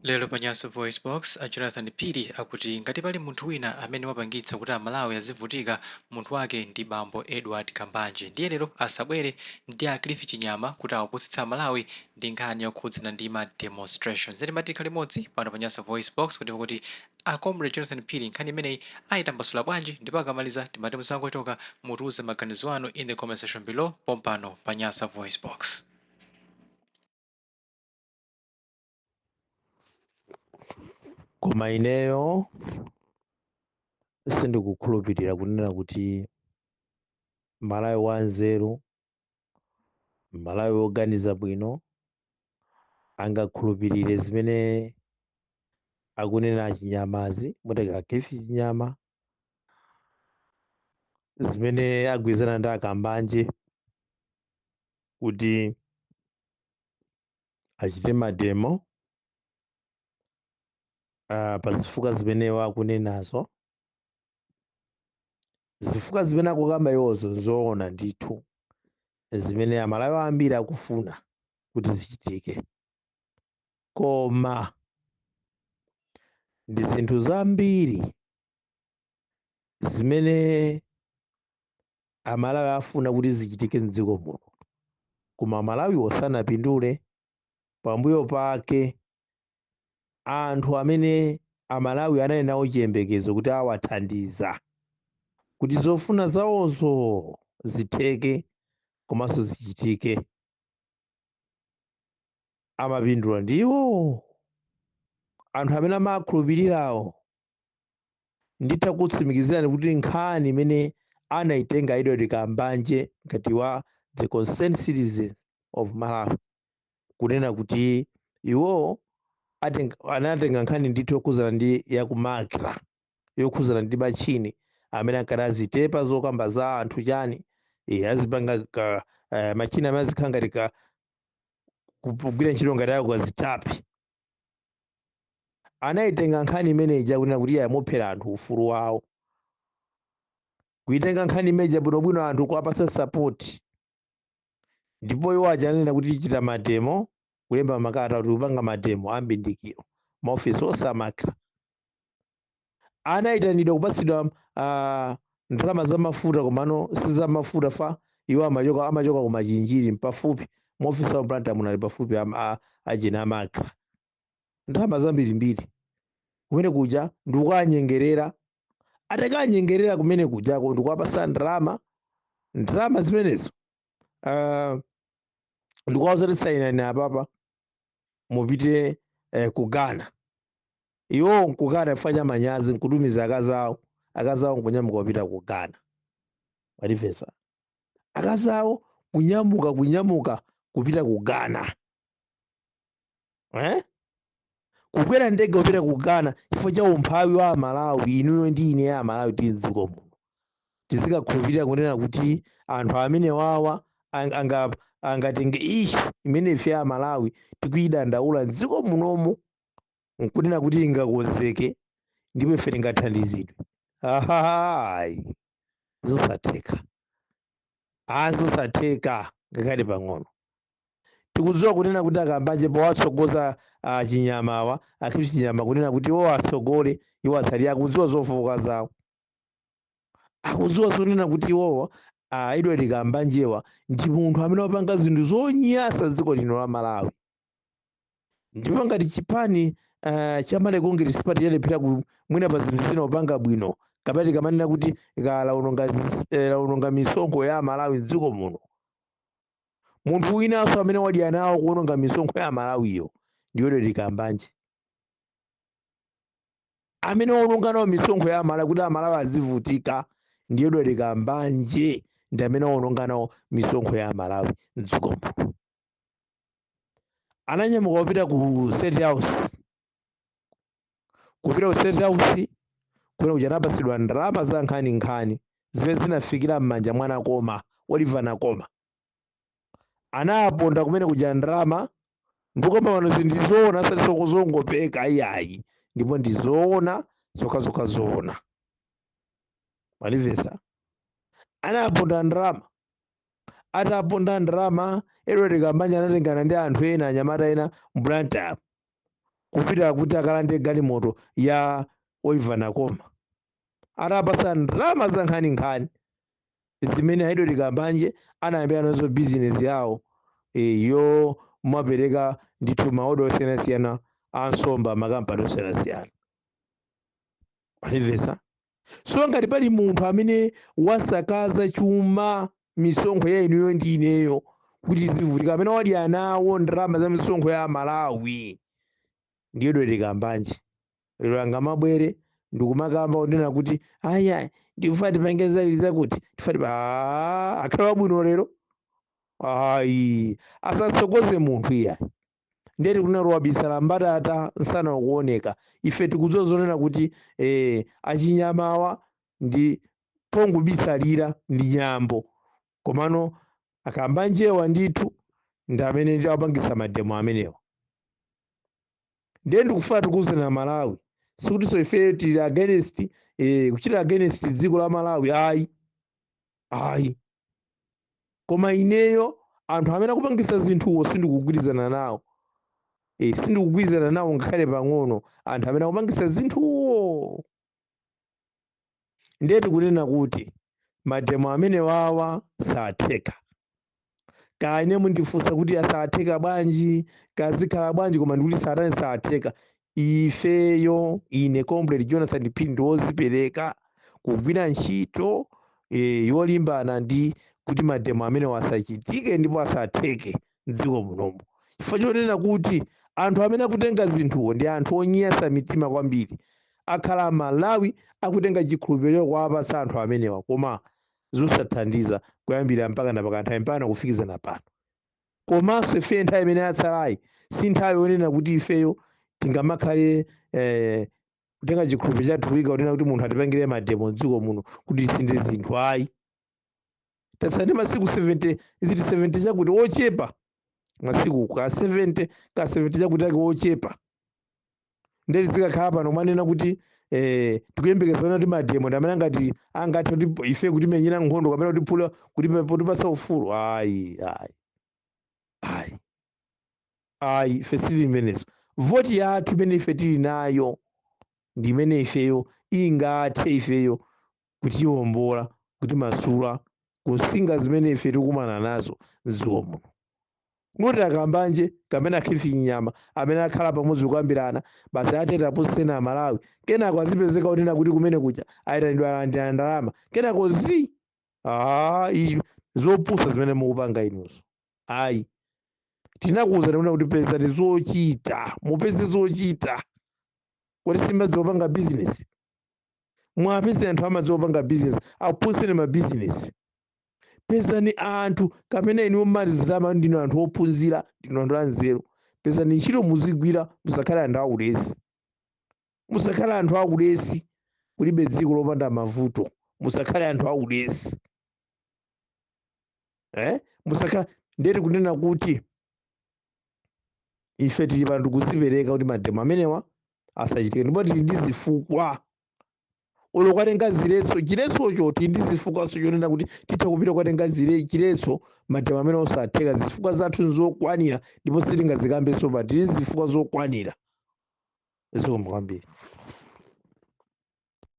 Lero pa Nyansa Voice Box a Jonathan Phiri akuti ngati pali munthu wina amene wapangitsa kuti amalawi azivutika munthu wake ndi bambo Edward Kambanje ndiye lero asabwere ndi a Cliff Chinyama kuti awapusitsa amalawi ndi nkhani yokhudzana ndi ma demonstrations. Zedi matika limodzi pano pa Nyansa Voice Box kuti a Comrade Jonathan Phiri nkhani imeneyi ayitambasula bwanji ndipo akamaliza timati musangochoka mutiuze maganizo anu in the comment section below pompano pa Nyansa Voice Box. Koma ineyo sindikukhulupirira kunena kuti Malawi wanzeru, Malawi woganiza bwino angakhulupirire zimene akunena Chinyamazi muteka Cliff Chinyama, zimene agwirizana ndi Kambanje kuti achite mademo pa zifukwa zimene akunenazo. Zifukwa zimene akukamba iwozo nzoona ndithu, zimene amalawi ambiri akufuna kuti zichitike, koma ndi zinthu zambiri zimene amalawi afuna kuti zichitike mdziko muno, koma amalawi osanapindule. Pambuyo pake anthu amene amalawi anali nawo chiyembekezo kuti awathandiza kuti zofuna zawozo zitheke komanso zichitike, amapindula ndiwo anthu amene amakhulupirirawo. Nditha kutsimikizirani kuti nkhani imene anayitenga Edward Kambanje ngati wa the concerned citizens of Malawi kunena kuti iwo anatenga nkhani ndithu yokhuzana ndi yakumakra, yokhuzana ndi machini amene ankati azitepa zokamba za anthu chani azipanga machini amene azikhala ngati kugwira ntchito ngati ako kazitapi. Anayitenga nkhani imeneyi kunena kuti yamuphera anthu ufulu wawo, kuitenga nkhani imeneyi bwinobwino anthu kuwapatsa support, ndipo iwo achanena kuti tichita mademo, kulemba makata kuti kupanga mademo ambindikiro maofisi osamakra. Anayitanidwa kupatsidwa ndalama za mafuta, komano si za mafuta fa iwo amachoka kumachinjiri pafupi maofisi a planta munali pafupi ajena amakra. Ndalama zambirimbiri kumene kuja ndikukanyengerera, atakanyengerera kumene kujako ndikuwapasa ndalama zimenezo ndikuwauza kuti sayinani apapa mupite ku Ghana. Iwo ku Ghana chifukwa cha manyazi nkutumiza akazawo nkunyamuka kupita ku Ghana. Walipesa akazawo kunyamuka kupita ku Ghana, kukwera ndege kupita ku Ghana chifukwa cha umphawi wa Malawi. Inuyo ndi ine ya Malawi tili mdziko muno tizikakhulupirira kunena kuti anthu amene wawa angatenge ishi imene ife ya Malawi tikuyidandaula mdziko munomu nkunena kuti ingakonzeke ndipo ife tingathandizidwe. Ayi, zosatheka, zosatheka ngakhale pang'ono. Tikudziwa kunena kuti Kambanje powatsogoza Chinyamawa, Cliff Chinyama kunena kuti iwo atsogole, iwo asali akudziwa zofowoka zawo, akudziwa zonena kuti iwowa Edward Kambanjewa ndi munthu amene wapanga zinthu zonyasa dziko lino la Malawi. Ndipo ngati chipani cha Malawi Congress Party yalephera mwina pa zinthu zina kupanga bwino, kapati kamanena kuti laononga misonkho ya Malawi mdziko muno, munthu winanso amene wadya nawo kuononga misonkho ya Malawiyo ndi Edward Kambanje, amene waononga nawo misonkho ya Malawi kuti Amalawi azivutika ndi Edward Kambanje ndi amene waononga nawo misonkho ya Malawi mdziko muno. Ananyamuka kupita ku State House, kuna kuja anapasidwa ndalama za nkhani zimene zinafikira m'manja mwana Koma, Oliver Nakoma. Anaponda kumene kuja ndalama ndikoma pano zindizoona asati sokuzongopeka ayayi, ndipo ndizoona zokhazoka zoona. Walipesa anaponda ndalama, ataponda ndalama Edward Kambanje anatengana ndi anthu ena anyamata ena mblantapo kupita kuti akalande galimoto ya Oliver Nakoma. Atapasa ndalama za nkhani zimene Edward Kambanje anayambira nazo bizinesi yawo yo mapereka ndithu maodo osiyanasiyana ansomba makampani osiyanasiyana. Manimvesa? So ngati pali munthu amene wasakaza chuma misonkho ya inuyo ndi ineyo kuti zivutika, amene wadya nawo ndalama za misonkho ya Malawi ndi Edward Kambanje. Lero angamabwere ndikumakamba kunena kuti aya ndikufa tipangeza iliza kuti tifati akhala wabwino lero. Ayi asatsokoze munthu iya ndeti kunalowa bisala mbatata nsana kuoneka. Ife tikuzozonena kuti achinyamawa ndi pongubisalira ndi nyambo, komano Akambanjewa ndithu ndi amene ndi apangisa mademo amenewa. Ndiye ndikufuna tikuzana Malawi sikuti so ife tili against kuchita against dziko la Malawi. Ayi koma ineyo anthu amene akupangisa zinthuwo sindikugwirizana nawo. Sindikugwirizana nawo ngakhale pang'ono anthu amene akupangisa zinthuwo. Ndiye tikunena kuti mademo amene wawa satheka. Kane mundifunsa kuti asatheka bwanji kazikhala bwanji, koma ndikuti satani satheka. Ifeyo ine Comrade Jonathan Phiri wozipereka kugwira ntchito yolimbana ndi kuti mademo amene wasachitike ndipo asatheke m'dziko munomu. Chifukwa chonena kuti anthu amene akutenga zinthuwo ndi anthu onyasa mitima kwambiri. Akhala Malawi akutenga chikhulupiriro kuwapatsa anthu amenewa, koma zosathandiza kuyambira mpaka napakanthawi mpaka kufikizana pano. Komanso ife nthawi imene yatsalayi si nthawi yonena kuti ifeyo tingamakhale kutenga chikhulupiriro chathu kuyika kunena kuti munthu atipangire mademo m'dziko muno kuti tisinde zinthu. Ayi tasandi masiku 70 iziti 70 chakuti ochepa masiku ka 70 chakuti ake ochepa. Ndeti zikakhala pano manena kuti tikuyembekezana kuti mademo ndi amene angathe kuti ife kuti menyera nkhondo kapena kutiphula kuti potipasa ufulu. Ayi ife sitili imenezo. Voti yathu imene ife tili nayo ndi imene ifeyo ingathe ifeyo kutiwombola kuti masula kusinga zimene ife tikumana nazo m'dziko muno. Kuti Akambanje kamene akhifi nyama amene akhala pamodzi kuyambirana basi ateta posena Malawi kenako azipezeka kunena kuti kumene kuja ayitanidwa alandira ndalama kenako iyi zopusa zimene mukupanga inuzo. Ayi tinakuwuzani kunena kuti pezani zochita, mupeze zochita kuti simbadzopanga bizinesi. Mwapeze anthu amadzopanga bizinesi apuseni mabizinesi. Pezani anthu kamene inu mmati zitama ndinu anthu ophunzira, ndinu anthu anzeru. Pezani ntchito muzigwira, musakhale anthu aulesi. Musakhale anthu aulesi kulibe dziko lopanda mavuto. Musakhale anthu aulesi. Musakhale ndeti kunena kuti ife tili panthu kuzipereka kuti mademo amenewa asachitike, ndipo tili ndi zifukwa. Olo kwatenga ziletso chiletsocho tili ndi zifukwaso chonena kuti titha kupita kwatenga chiletso mademo amene osatheka. Zifukwa zathu nzokwanira ndipo sitingazikambenso pa tili zifukwa zokwanira. Zikomo kwambiri.